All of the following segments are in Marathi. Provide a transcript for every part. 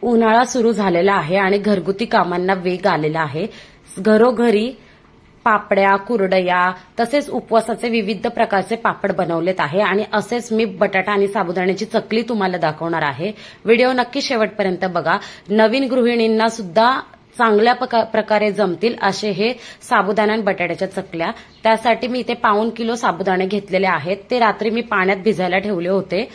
उन्हाळा सुरू झालेला आहे आणि घरगुती कामांना वेग आलेला आहे। घरोघरी पापड्या, कुरडया तसेच उपवासाचे विविध प्रकारचे पापड बनवलेत आहे आणि असेच मी बटाटा आणि साबुदाण्याची चकली तुम्हाला दाखवणार आहे। व्हिडिओ नक्की शेवटपर्यंत बघा। नवीन गृहिणींना सुद्धा चांगल्या प्रकारे जमतील असे हे साबुदाणा आणि बटाट्याच्या चकल्या। त्यासाठी मी इथे पाऊण किलो साबुदाणे घेतलेले आहेत। ते रात्री मी पाण्यात भिजायला ठेवले होते।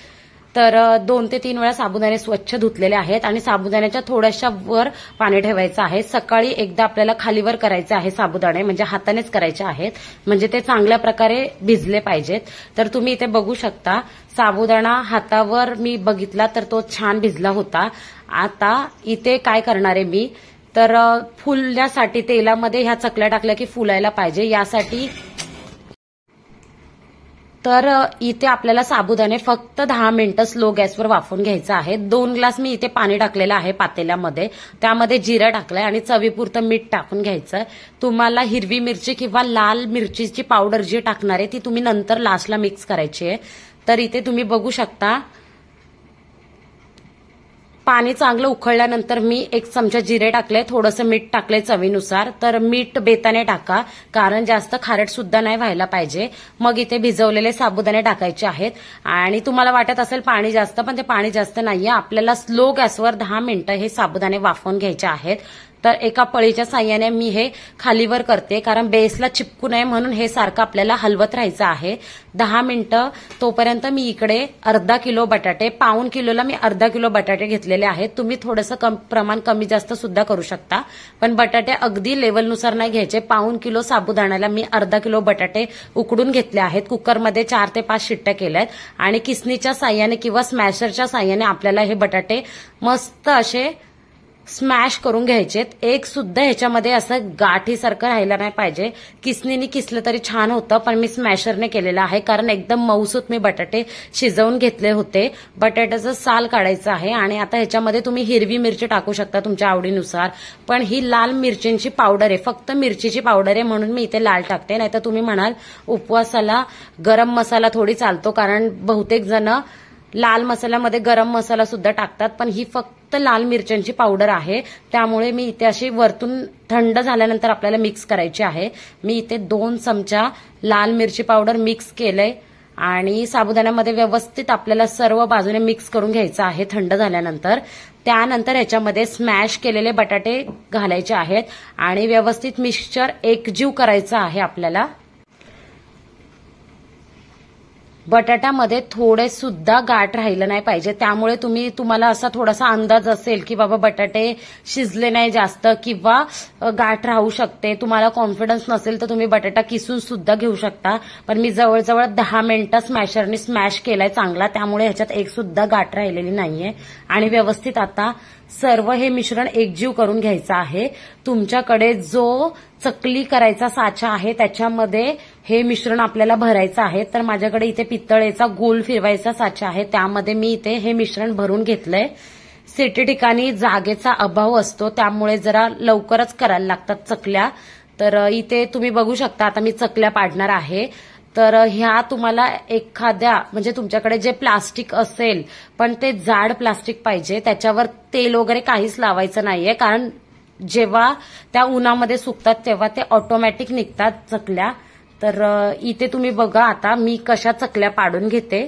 तर 2 ते 3 वेळा साबुदाणे स्वच्छ धुतलेले आहेत आणि साबुदाण्याच्या थोड्याशा वर पाणी ठेवायचं आहे। सकाळी एकदा आपल्याला खालीवर करायचे आहे साबुदाणे, म्हणजे हातानेच करायचे आहेत, म्हणजे ते चांगल्या प्रकारे भिजले पाहिजेत। तर तुम्ही इथे बघू शकता साबुदाणा हातावर मी बघितला तर तो छान भिजला होता। आता इथे काय करणार आहे मी, तर फुलण्यासाठी तेलामध्ये ह्या चकल्या टाकल्या की फुलायला पाहिजे यासाठी तर इथे आपल्याला साबुदाणे फक्त 10 मिनिटं स्लो गॅसवर वाफवून घ्यायचं आहे। 2 ग्लास मी इथे पाणी टाकलेलं आहे पातेल्यामध्ये, त्यामध्ये जिरा टाकलाय आणि चवीपुरतं मीठ टाकून घ्यायचं। तुम्हाला हिरवी मिरची किंवा लाल मिरचीची पावडर जी टाकणार आहे ती तुम्ही नंतर लास्टला मिक्स करायची आहे। तर इथे तुम्ही बघू शकता पाणी चांगलं उकळल्यानंतर मी 1 चमचा जिरे टाकले, थोडंसं मीठ टाकले चवीनुसार। तर मीठ बेताने टाका कारण जास्त खारट सुद्धा नाही व्हायला पाहिजे। मग इथे भिजवलेले साबुदाणे टाकायचे आहेत आणि तुम्हाला वाटत असेल पाणी जास्त, पण ते पाणी जास्त नाहीये। आपल्याला स्लो गॅसवर 10 मिनिटं हे साबुदाणे वाफवून घ्यायचे आहेत। तर एका पळीच्या साह्याने मी हे खालीवर करते कारण बेसला चिपकू नये म्हणून हे सारखं आपल्याला हलवत राहायचं आहे 10 मिनिटं। तोपर्यंत मी इकडे अर्धा किलो बटाटे, पाऊण किलोला मी अर्धा किलो बटाटे घेतलेले आहेत। तुम्ही थोडंसं प्रमाण कमी जास्त सुद्धा करू शकता, पण बटाटे अगदी लेवलनुसार नाही घ्यायचे। पाऊण किलो साबुदाण्याला मी अर्धा किलो बटाटे उकडून घेतले आहेत। कुकरमध्ये 4 ते 5 शिट्ट्या केल्यात आणि किसणीच्या साह्याने किंवा स्मॅशरच्या साह्याने आपल्याला हे बटाटे मस्त असे स्मॅश करून घ्यायचेत। एक सुद्धा ह्याच्यामध्ये असं गाठीसारखं राहायला नाही पाहिजे। किसणीने किसलं तरी छान होतं, पण मी स्मॅशरने केलेलं आहे कारण एकदम मऊसूत मी बटाटे शिजवून घेतले होते। बटाट्याचं साल काढायचं आहे आणि आता ह्याच्यामध्ये तुम्ही हिरवी मिरची टाकू शकता तुमच्या आवडीनुसार, पण ही लाल मिरचींची पावडर आहे, फक्त मिरचीची पावडर आहे म्हणून मी इथे लाल टाकते। नाहीतर तुम्ही म्हणाल उपवासाला गरम मसाला थोडी चालतो, कारण बहुतेक जण लाल मसाल्यामध्ये गरम मसाला सुद्धा टाकतात, पण ही फक्त लाल मिरच्यांची पावडर आहे। त्यामुळे मी इथे अशी वरतून थंड झाल्यानंतर आपल्याला मिक्स करायची आहे। मी इथे 2 चमचा लाल मिरची पावडर मिक्स केलंय आणि साबुदाण्यामध्ये व्यवस्थित आपल्याला सर्व बाजूने मिक्स करून घ्यायचं आहे थंड झाल्यानंतर। त्यानंतर ह्याच्यामध्ये स्मॅश केलेले बटाटे घालायचे आहेत आणि व्यवस्थित मिक्सचर एकजीव करायचं आहे आपल्याला। बटाट्यामध्ये थोडे सुद्धा गाठ राहिलं नाही पाहिजे, त्यामुळे तुम्हाला असा थोडासा अंदाज असेल की बाबा बटाटे शिजले नाही जास्त किंवा गाठ राहू शकते, तुम्हाला कॉन्फिडन्स नसेल तर तुम्ही बटाटा किसून सुद्धा घेऊ शकता। पण मी जवळजवळ 10 मिनिटं स्मॅशरने स्मॅश केलाय चांगला, त्यामुळे ह्याच्यात एक सुद्धा गाठ राहिलेली नाहीये आणि व्यवस्थित आता सर्व हे मिश्रण एकजीव करून घ्यायचं आहे। तुमच्याकडे जो चकली करायचा साचा आहे त्याच्यामध्ये हे मिश्रण आपल्याला भरायचं आहे। तर माझ्याकडे इथे पितळेचा गोल फिरवायचा साचा आहे, त्यामध्ये मी इथे हे मिश्रण भरून घेतलंय। सिटी ठिकाणी जागेचा अभाव असतो, त्यामुळे जरा लवकरच करायला लागतात चकल्या। तर इथे तुम्ही बघू शकता आता मी चकल्या पाडणार आहे। तर ह्या तुम्हाला एखाद्या म्हणजे तुमच्याकडे जे प्लास्टिक असेल, पण ते जाड प्लास्टिक पाहिजे, त्याच्यावर तेल वगैरे काहीच लावायचं नाहीये, कारण जेव्हा त्या उन्हामध्ये सुकतात तेव्हा ते ऑटोमॅटिक निघतात चकल्या। तर इथे तुम्ही बघा आता मी कशा चकल्या पाडून घेते।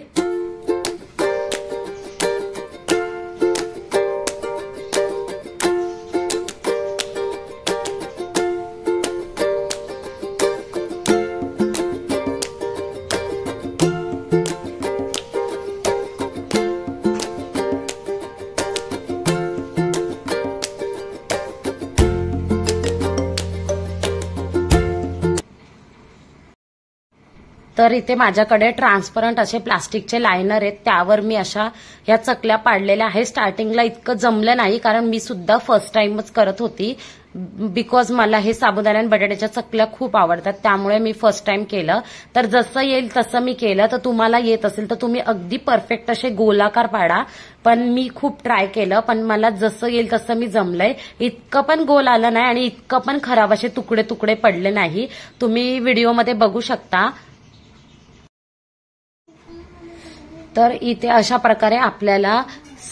तर इथे माझ्याकडे ट्रान्सपरंट असे प्लास्टिकचे लायनर आहेत, त्यावर मी अशा ह्या चकल्या पाडलेल्या आहेत। स्टार्टिंगला इतकं जमलं नाही कारण मी सुद्धा फर्स्ट टाइमच करत होती, बिकॉज मला हे साबुदाणा आणि बटाट्याच्या चकल्या खूप आवडतात, त्यामुळे मी फर्स्ट टाइम केलं। तर जसं येईल तसं मी केलं। तर तुम्हाला येत असेल तर तुम्ही अगदी परफेक्ट असे गोलाकार पाडा, पण मी खूप ट्राय केलं, पण मला जसं येईल तसं मी जमलंय। इतकं पण गोल आलं नाही आणि इतकं पण खराब असे तुकडे तुकडे पडले नाही, तुम्ही व्हिडिओमध्ये बघू शकता। तर इथे अशा प्रकारे आपल्याला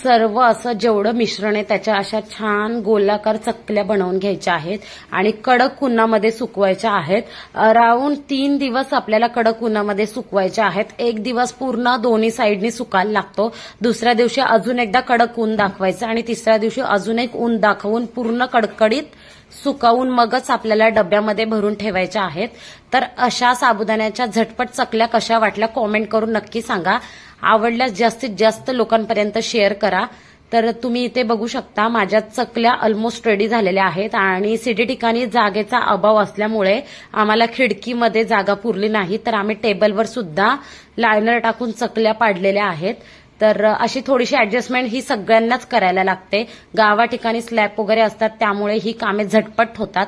सर्व असं जेवढं मिश्रण आहे त्याच्या अशा छान गोलाकार चकल्या बनवून घ्यायच्या आहेत आणि कडक उन्हामध्ये सुकवायच्या आहेत. अराउंड 3 दिवस आपल्याला कडक उन्हामध्ये सुकवायच्या आहेत. एक दिवस पूर्ण दोन्ही साईडनी सुकायला लागतो, दुसऱ्या दिवशी अजून एकदा कडक ऊन दाखवायचं आणि तिसऱ्या दिवशी अजून एक ऊन दाखवून पूर्ण कडकडीत सुकावून मगच आपल्याला डब्यामध्ये भरून ठेवायच्या आहेत. तर अशा साबुदाण्याच्या झटपट चकल्या कशा वाटल्या कॉमेंट करून नक्की सांगा. आवडल्यास जास्तीत जास्त लोकांपर्यंत शेअर करा. तर तुम्ही इथे बघू शकता माझ्या चकल्या ऑलमोस्ट रेडी झालेल्या आहेत आणि सिटी ठिकाणी जागेचा अभाव असल्यामुळे आम्हाला खिडकीमध्ये जागा पुरली नाही, तर आम्ही टेबलवर सुद्धा लायनर टाकून चकल्या पाडलेल्या आहेत. तर अशी थोडीशी ऍडजस्टमेंट ही सगळ्यांनाच करायला लागते. गावा ठिकाणी स्लॅब वगैरे असतात त्यामुळे ही कामे झटपट होतात.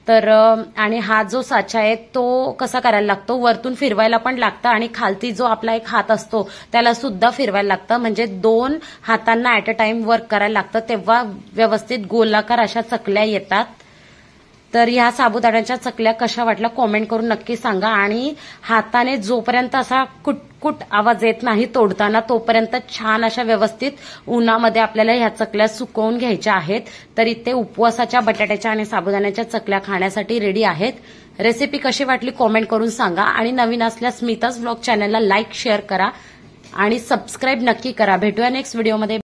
तर आणि हा जो साचा आहे तो कसा करायला लागतो, वरतून फिरवायला पण लागतं आणि खालती जो आपला एक हात असतो त्याला सुद्धा फिरवायला लागतं, म्हणजे 2 हातांना ऍट अ टाइम वर्क करायला लागतं, तेव्हा व्यवस्थित गोलाकार अशा चकल्या येतात. तर ह्या साबुदाण्याच्या चकल्या कशा वाटल्या कॉमेंट करून नक्की सांगा. आणि हाताने जोपर्यंत असा कुटकुट आवाज येत नाही तोडताना तोपर्यंत छान अशा व्यवस्थित उन्हामध्ये आपल्याला ह्या चकल्या सुकवून घ्यायच्या आहेत. तर इथे उपवासाच्या बटाट्याच्या आणि साबुदाण्याच्या चकल्या खाण्यासाठी रेडी आहेत. रेसिपी कशी वाटली कॉमेंट करून सांगा आणि नवीन असल्यास स्मिताज व्लॉग चॅनलला लाईक शेअर करा आणि सबस्क्राईब नक्की करा. भेटूया नेक्स्ट व्हिडिओमध्ये.